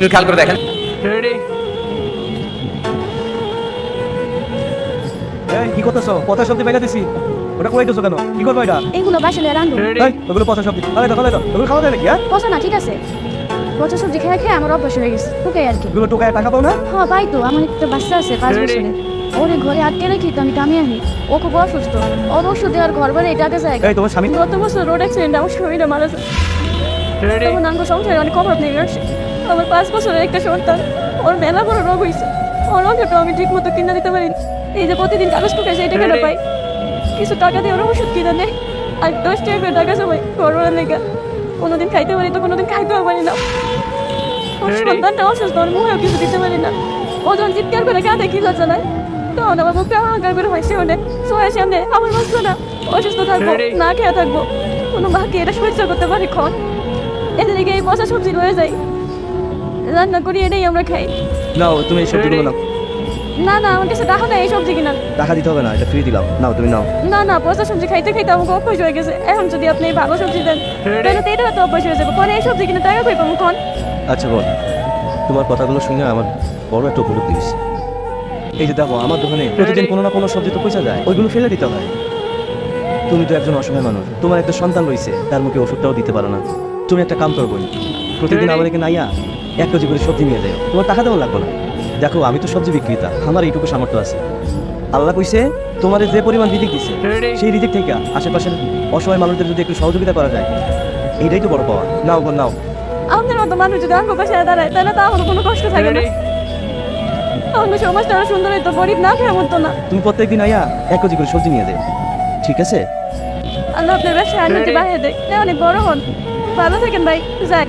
একটু খেয়াল করে দেখেন। রেডি এই কি করতেছো? পচা সবজি বাইরে দিছি, ওটা কই দিছো কেন? কি করবো এটা? এইগুলো বাসলে রান্ধু রেডি এই ওগুলো পচা সবজি, আলাদা আলাদা ওগুলো খাওয়া যায় নাকি? হ্যাঁ, পচা না ঠিক আছে পচা সবজি খেয়ে খেয়ে আমার অভ্যাস হয়ে গেছে ওকে আর কি ওগুলো টোকায় টাকা পাও না? হ্যাঁ পাই তো আমার একটা বাচ্চা আছে 5 Ready? বছরের ওরে ঘরে আটকে রেখে তো আমি কামে আনি ও খুব অসুস্থ ওর ওষুধ দেওয়ার ঘর বাড়ি এটাতে যায় এই তোমার স্বামী? গত বছর রোড অ্যাক্সিডেন্ট আমার শরীরে মারা যায় রেডি তখন আমার সংসারে অনেক অভাব নেই আসছে আমার 5 বছরের একটা সন্তান ওর মেলা বড় রোগ হয়েছে ওর রোগটা আমি ঠিক মতো কিনে দিতে পারি এই যে প্রতিদিন কাগজ টুকে সেই টাকাটা পাই কিছু টাকা দিয়ে ওর ওষুধ কিনে নেয় আর 10 টাকা করে টাকা সময় করোনার লেগে কোনোদিন খাইতে পারি তো কোনোদিন খাইতেও পারি না ওর Ready? সন্তানটা অসুস্থ ওর মুখেও কিছু দিতে পারি না ও যখন চিৎকার করে কাঁদে কি লজ্জা নাই তখন আমার মুখটা হাঙ্কার করে হাসি ওঠে সোয়ের সামনে আমার বাঁচতো না অসুস্থ থাকবো Ready? না খেয়ে থাকবো কোনো বাকি এটা সহ্য করতে পারি খন এদের দিকে এই পচা সবজি রয়ে যায় রান্না করি এটাই আমরা খাই নাও তুমি এই সবজিগুলো নাও। না না আমার কাছে টাকা নেই এই সবজি কিনা টাকা দিতে হবে না, এটা ফ্রি দিলাম, নাও তুমি নাও। না না পচা সবজি খাইতে খাইতে আমাকে অভ্যাস হয়ে গেছে এখন যদি আপনি এই ভালো সবজি দেন তাহলে তো এটা তো অভ্যাস হয়ে যাবে পরে এই সবজি কিনে টাকা পাইবো আমি খন আচ্ছা বল, তোমার কথাগুলো শুনে আমার বড় একটা উপলব্ধি হয়েছে। এই যে দেখো আমার দোকানে প্রতিদিন কোনো না কোনো সবজি তো পয়সা যায়, ওইগুলো ফেলে দিতে হয়। তুমি তো একজন অসহায় মানুষ, তোমার একটা সন্তান রয়েছে, তার মুখে ওষুধটাও দিতে পারো না। তুমি একটা কাম করবো, প্রতিদিন আমাদেরকে নাইয়া 1 কেজি করে সবজি নিয়ে যাও, তোমার টাকা দেওয়া লাগবে না। দেখো আমি তো সবজি বিক্রেতা, আমার এইটুকু সামর্থ্য আছে। আল্লাহ কইছে তোমার যে পরিমাণ রিজিক দিছে রেডি সেই রিজিক থেকে আশেপাশের অসহায় মানুষদের যদি একটু সহযোগিতা করা যায়, এইটাই তো বড় পাওয়া। নাও বোন নাও। আপনার মতো মানুষ যদি আমার পাশে দাঁড়ায় তাহলে তো আমার কোনো কষ্ট থাকে না রেডি আমাদের সমাজটা আরো সুন্দর হইতো গরিব না খেয়ে মতো না তুমি প্রত্যেকদিন আইয়া 1 কেজি করে সবজি নিয়ে যাও, ঠিক আছে? আল্লাহ আপনার ব্যবসায় উন্নতি বাড়িয়ে দেয় অনেক বড় হন ভালো থাকেন ভাই যাক